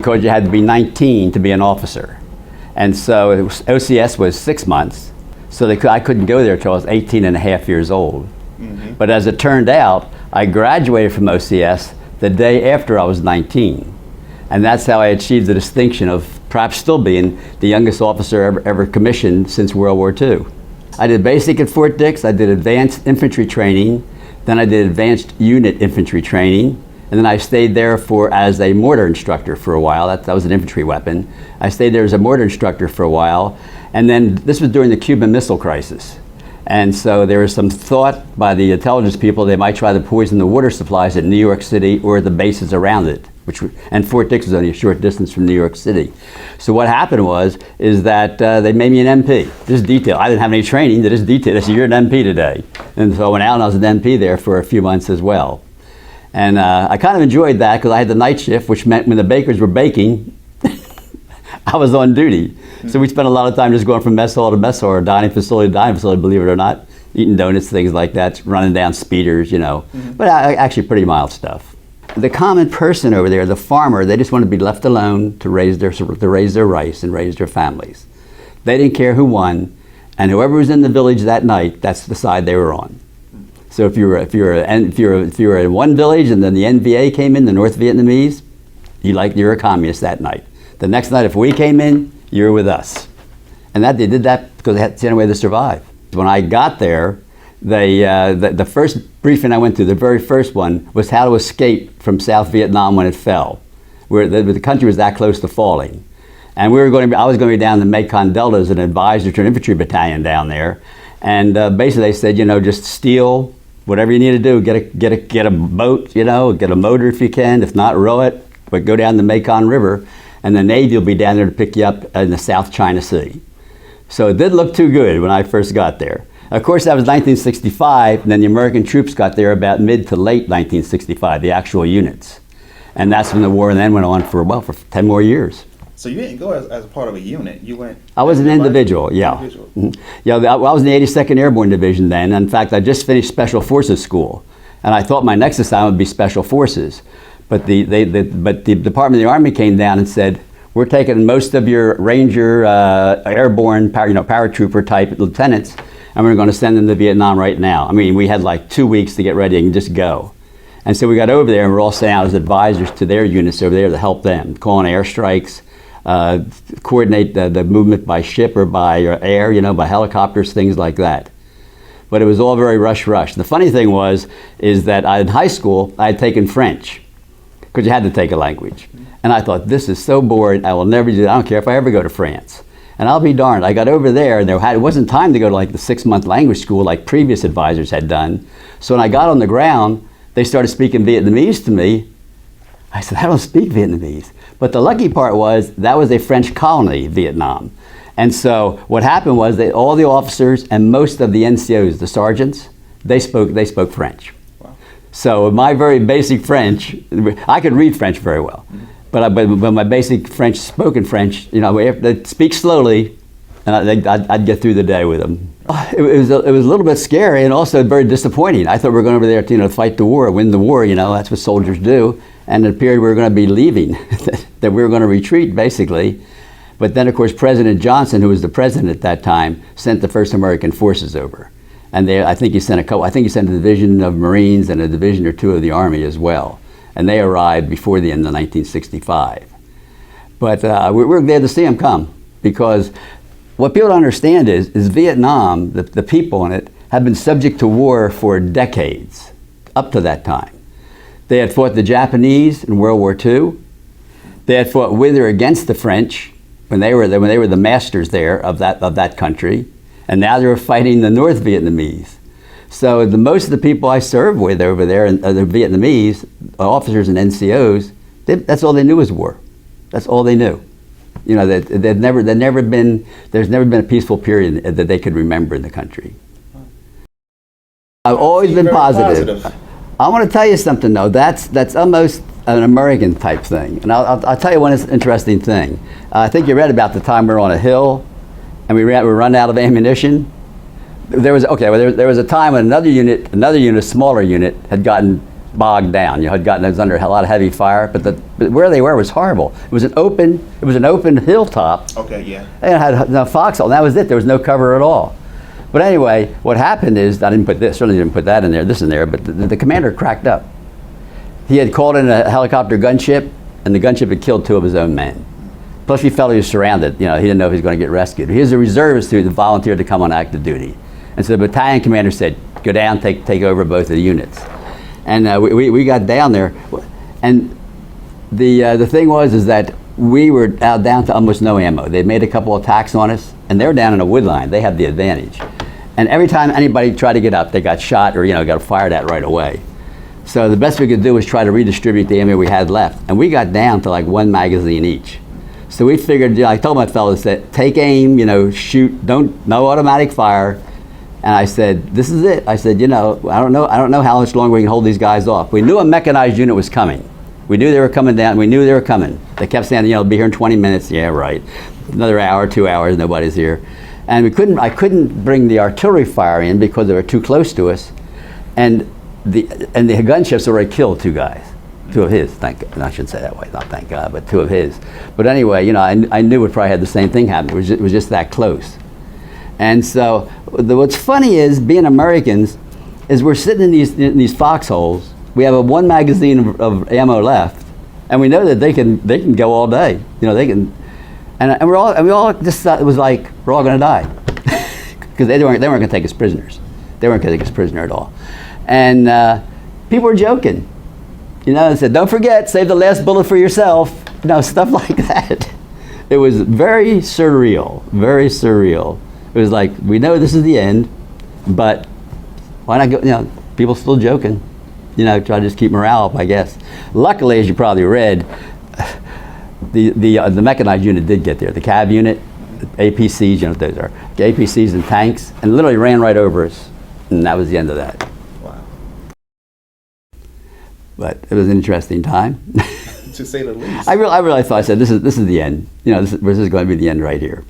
because you had to be 19 to be an officer. And so OCS was 6 months, so I couldn't go there until I was 18 and a half years old. Mm-hmm. But as it turned out, I graduated from OCS the day after I was 19. And that's how I achieved the distinction of perhaps still being the youngest officer ever commissioned since World War II. I did basic at Fort Dix, I did advanced infantry training, then I did advanced unit infantry training, and then I stayed there as a mortar instructor for a while. That was an infantry weapon. I stayed there as a mortar instructor for a while, and then this was during the Cuban Missile Crisis. And so there was some thought by the intelligence people they might try to poison the water supplies at New York City or the bases around it, and Fort Dix was only a short distance from New York City. So what happened is that they made me an MP. This is detail. I didn't have any training. This is detail. They said, you're an MP today. And so I went out and I was an MP there for a few months as well. And I kind of enjoyed that because I had the night shift, which meant when the bakers were baking, I was on duty. So we spent a lot of time just going from mess hall to mess hall, or dining facility to dining facility, believe it or not, eating donuts, things like that, running down speeders, Mm-hmm. But actually pretty mild stuff. The common person over there, the farmer, they just wanted to be left alone to raise their rice and raise their families. They didn't care who won, and whoever was in the village that night, that's the side they were on. So if you were in one village and then the NVA came in, the North Vietnamese, you're a communist that night. The next night, if we came in, you're with us. And they did that because that's the only way to survive. When I got there, the first briefing I went to, the very first one, was how to escape from South Vietnam when it fell, where the country was that close to falling. And I was going to be down in the Mekong Delta as an advisor to an infantry battalion down there. And basically they said, just steal whatever you need to do. Get a boat, get a motor if you can. If not, row it, but go down the Mekong River, and the Navy will be down there to pick you up in the South China Sea. So it didn't look too good when I first got there. Of course, that was 1965, and then the American troops got there about mid to late 1965, the actual units. And that's when the war then went on for 10 more years. So you didn't go as a part of a unit, you went... I was an individual, yeah. Mm-hmm. Yeah, I was in the 82nd Airborne Division then. In fact, I just finished Special Forces School, and I thought my next assignment would be Special Forces. But the Department of the Army came down and said, we're taking most of your Ranger, airborne, paratrooper type lieutenants, and we're going to send them to Vietnam right now. I mean, we had like 2 weeks to get ready and just go. And so we got over there and we're all sent out as advisors to their units over there to help them, calling airstrikes, coordinate the movement by ship or by air, by helicopters, things like that. But it was all very rush. The funny thing is that in high school, I had taken French, because you had to take a language. And I thought, this is so boring, I will never do that. I don't care if I ever go to France. And I'll be darned, I got over there and it wasn't time to go to like the 6-month language school like previous advisors had done. So when I got on the ground, they started speaking Vietnamese to me. I said, I don't speak Vietnamese. But the lucky part was that was a French colony, Vietnam. And so what happened was that all the officers and most of the NCOs, the sergeants, they spoke French. Wow. So my very basic French, I could read French very well. Mm-hmm. But my basic French, spoken French, they'd speak slowly, and I'd get through the day with them. It was a little bit scary and also very disappointing. I thought we were going over there to fight the war, win the war. That's what soldiers do. And it appeared we were going to be leaving, that we were going to retreat basically. But then of course President Johnson, who was the president at that time, sent the first American forces over, and I think he sent a division of Marines and a division or two of the Army as well. And they arrived before the end of 1965. But we were glad to see them come, because what people don't understand is Vietnam, the people in it, have been subject to war for decades, up to that time. They had fought the Japanese in World War II. They had fought with or against the French when they were the masters there of that country. And now they were fighting the North Vietnamese. So most of the people I served with over there, the Vietnamese officers and NCOs, that's all they knew was war. That's all they knew. There's never been a peaceful period that they could remember in the country. I've always been positive. I want to tell you something though. That's almost an American type thing. And I'll tell you one interesting thing. I think you read about the time we were on a hill, and we run out of ammunition. There was a time when another unit, a smaller unit, had gotten bogged down. You know, it was under a lot of heavy fire, but where they were was horrible. It was an open hilltop. Okay, yeah. And it had no foxhole, and that was it. There was no cover at all. But anyway, what happened is, I certainly didn't put that in there, this in there, but the commander cracked up. He had called in a helicopter gunship, and the gunship had killed 2 of his own men. Plus he felt he was surrounded. You know, he didn't know if he was going to get rescued. He was a reservist who volunteered to come on active duty. And so the battalion commander said, go down, take over both of the units. And we got down there, and the thing was that we were down to almost no ammo. They made a couple attacks on us, and they were down in a wood line. They had the advantage. And every time anybody tried to get up, they got shot or, you know, got fired at right away. So the best we could do was try to redistribute the ammo we had left. And we got down to like 1 magazine each. So we figured, you know, I told my fellows that take aim, you know, shoot, no automatic fire. And I said, this is it. I said, you know, I don't know how much longer we can hold these guys off. We knew a mechanized unit was coming. We knew they were coming down. We knew they were coming. They kept saying, you know, they'll be here in 20 minutes. Yeah, right. Another hour, 2 hours, nobody's here. And I couldn't bring the artillery fire in because they were too close to us. And the gunships already killed 2 guys. 2 of his, I shouldn't say that way, not thank God, but 2 of his. But anyway, you know, I knew it probably had the same thing happen. It was just that close. And so what's funny is, being Americans, is we're sitting in these foxholes. We have 1 magazine of ammo left, and we know that they can go all day. You know, they can, and we all just thought it was like we're all going to die, because they weren't going to take us prisoners. They weren't going to take us prisoner at all. And people were joking. You know, they said, don't forget, save the last bullet for yourself. You know, stuff like that. It was very surreal, very surreal. It was like, we know this is the end, but why not go, you know, people still joking. You know, try to just keep morale up, I guess. Luckily, as you probably read, the mechanized unit did get there. The cab unit, APCs, you know what those are. The APCs and tanks, and literally ran right over us. And that was the end of that. Wow. But it was an interesting time. To say the least. I really thought, I said, this is the end. You know, this is going to be the end right here.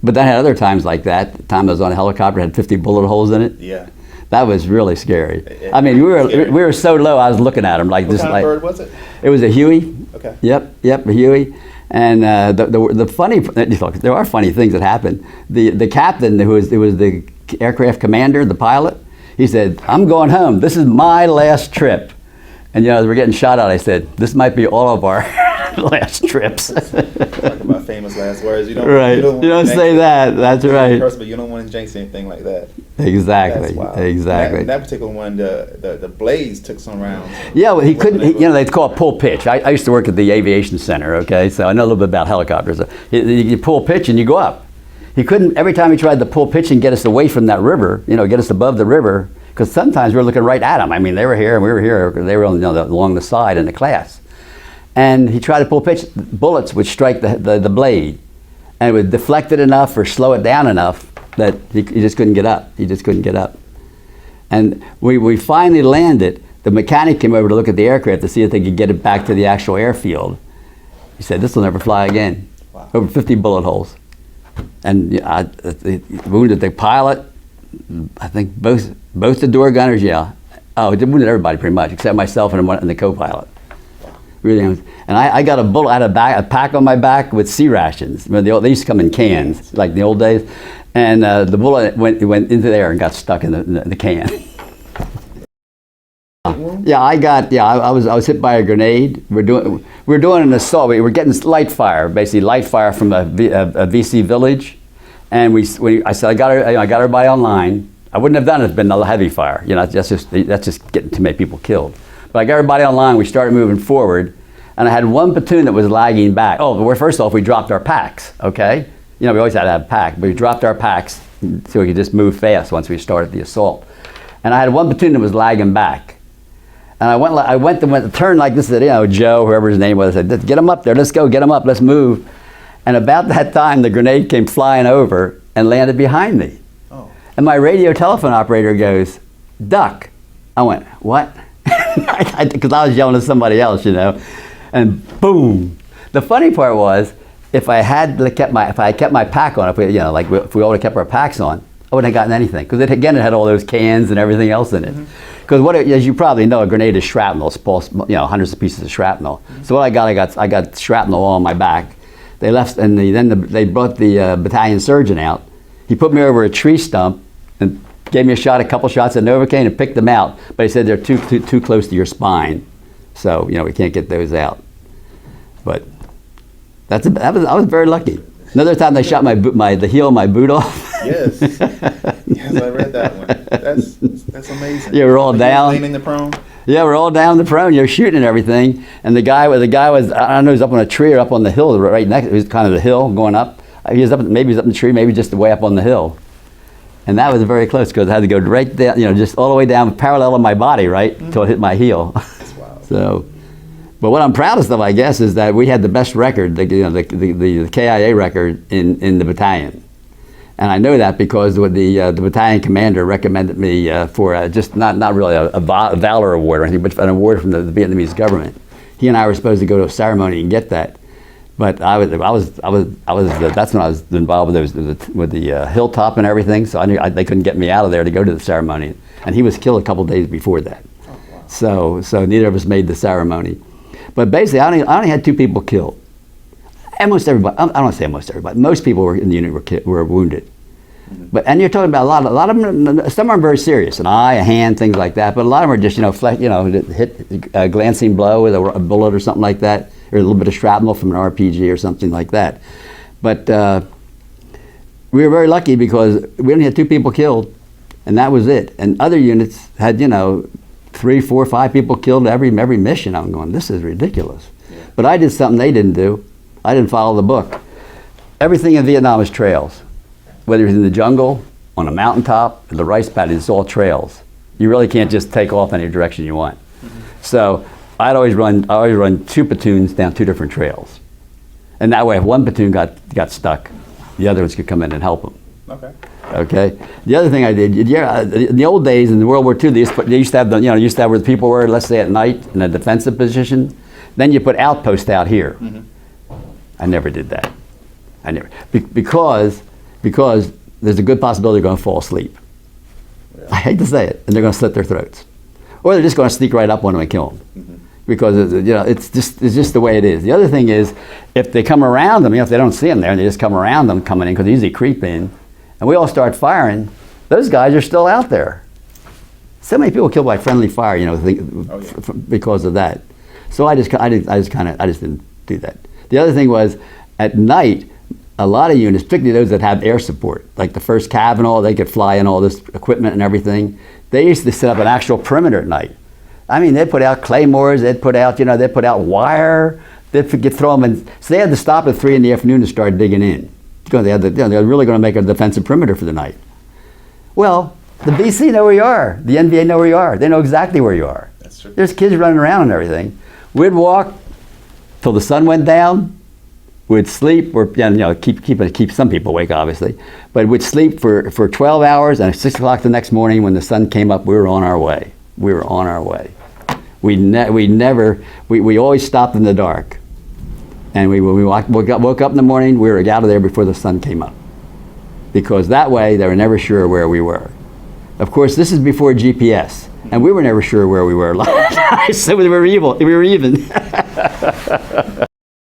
But then I had other times like that. The time I was on a helicopter, had 50 bullet holes in it. Yeah. That was really scary. I mean, we were so low, I was looking at them like this. What kind of bird was it? It was a Huey. Okay. Yep, a Huey. And the funny, look, there are funny things that happen. The captain, who was the aircraft commander, the pilot, he said, I'm going home. This is my last trip. And, you know, as we're getting shot at, I said, this might be all of our last trips. Talk about famous last words. You don't, right. You don't say that. That's right. But you don't want to jinx anything like that. Exactly. Exactly. That particular one, the Blaze took some rounds. Yeah, well, he couldn't. You know, they call it pull pitch. I used to work at the aviation center. Okay, so I know a little bit about helicopters. You pull pitch and you go up. He couldn't. Every time he tried to pull pitch and get us away from that river, you know, get us above the river, because sometimes we were looking right at them. I mean, they were here and we were here. They were on, you know, along the side in the class. And he tried to pull pitch. Bullets would strike the blade, and it would deflect it enough or slow it down enough that he just couldn't get up. He just couldn't get up. And we finally landed. The mechanic came over to look at the aircraft to see if they could get it back to the actual airfield. He said, this will never fly again. Wow. Over 50 bullet holes. And it wounded the pilot, I think both the door gunners, yeah. Oh, it wounded everybody pretty much, except myself and the co-pilot. Really, and I got a bullet, I had a pack on my back with sea rations. They used to come in cans, like in the old days. And the bullet went into there and got stuck in the can. I was hit by a grenade. We're doing an assault. We were getting light fire, basically light fire from a VC village. And I said, I got everybody online. I wouldn't have done it if it had been a heavy fire. You know, that's just getting too many people killed. But I got everybody online, we started moving forward, and I had one platoon that was lagging back. Oh, well, first off, we dropped our packs, okay? You know, we always had to have a pack, but we dropped our packs so we could just move fast once we started the assault. And I had one platoon that was lagging back. And I went to turn like this, you know, Joe, whoever his name was, I said, get him up there, let's go, get him up, let's move. And about that time, the grenade came flying over and landed behind me. Oh. And my radio telephone operator goes, duck. I went, what? Because I was yelling at somebody else, you know, and boom. The funny part was, if I had kept my pack on, if we all would have kept our packs on, I wouldn't have gotten anything because it had all those cans and everything else in it. Because as you probably know, a grenade is shrapnel. It's hundreds of pieces of shrapnel. So what I got shrapnel all on my back. They left, and they brought the battalion surgeon out. He put me over a tree stump and gave me a couple shots of Novocaine and picked them out. But he said they're too close to your spine, so we can't get those out. But I was very lucky. Another time they shot the heel of my boot off. Yes, yes, I read that one. That's amazing. Yeah, we're all down. Leaning the prone. Yeah, we're all down the prone. You're shooting and everything, and the guy was I don't know, he was up on a tree or up on the hill right next. It was kind of the hill going up. He was up in the tree, maybe just way up on the hill, and that was very close because I had to go right down, just all the way down, parallel of my body, right, until it hit my heel. That's wild. So. But what I'm proudest of, I guess, is that we had the best record, the KIA record in the battalion. And I know that because the battalion commander recommended me for just not really a valor award or anything, but an award from the Vietnamese government. He and I were supposed to go to a ceremony and get that. But that's when I was involved with the hilltop and everything. So I knew they couldn't get me out of there to go to the ceremony. And he was killed a couple days before that. Oh, wow. So neither of us made the ceremony. But basically, I only had 2 people killed. Almost everybody, I don't want to say almost everybody, most people in the unit were wounded. And you're talking about a lot of them, some are very serious, an eye, a hand, things like that, but a lot of them are just, hit a glancing blow with a bullet or something like that, or a little bit of shrapnel from an RPG or something like that. But we were very lucky because we only had 2 people killed, and that was it. And other units had, 3, 4, 5 people killed every mission. I'm going, this is ridiculous. Yeah. But I did something they didn't do. I didn't follow the book. Everything in Vietnam is trails. Whether it's in the jungle, on a mountaintop, the rice paddy, it's all trails. You really can't just take off any direction you want. So I always run 2 platoons down 2 different trails. And that way, if one platoon got stuck, the other ones could come in and help them. Okay. The other thing I did, in the old days, in the World War II, they used to have where the people were, let's say at night, in a defensive position. Then you put outposts out here. I never did that. Because there's a good possibility they're going to fall asleep. Yeah. I hate to say it, and they're going to slit their throats, or they're just going to sneak right up on them and kill them. Because it's just the way it is. The other thing is, if they come around them, if they don't see them there, and they just come around them coming in, because they usually creep in. And we all start firing, those guys are still out there. So many people killed by friendly fire, because of that. So I just didn't do that. The other thing was, at night, a lot of units, particularly those that have air support, like the 1st Cav and all, they could fly in all this equipment and everything. They used to set up an actual perimeter at night. I mean, they'd put out claymores, they'd put out wire, they'd throw them in. So they had to stop at 3 in the afternoon to start digging in. Because they're really going to make a defensive perimeter for the night. Well, the BC know where you are. The NVA know where you are. They know exactly where you are. That's true. There's kids running around and everything. We'd walk till the sun went down. We'd sleep, or keep some people awake, obviously. But we'd sleep for 12 hours, and at 6 o'clock the next morning, when the sun came up, we were on our way. We were on our way. We always stopped in the dark. And when we woke up in the morning, we were out of there before the sun came up. Because that way, they were never sure where we were. Of course, this is before GPS, and we were never sure where we were. So we were evil. We were even.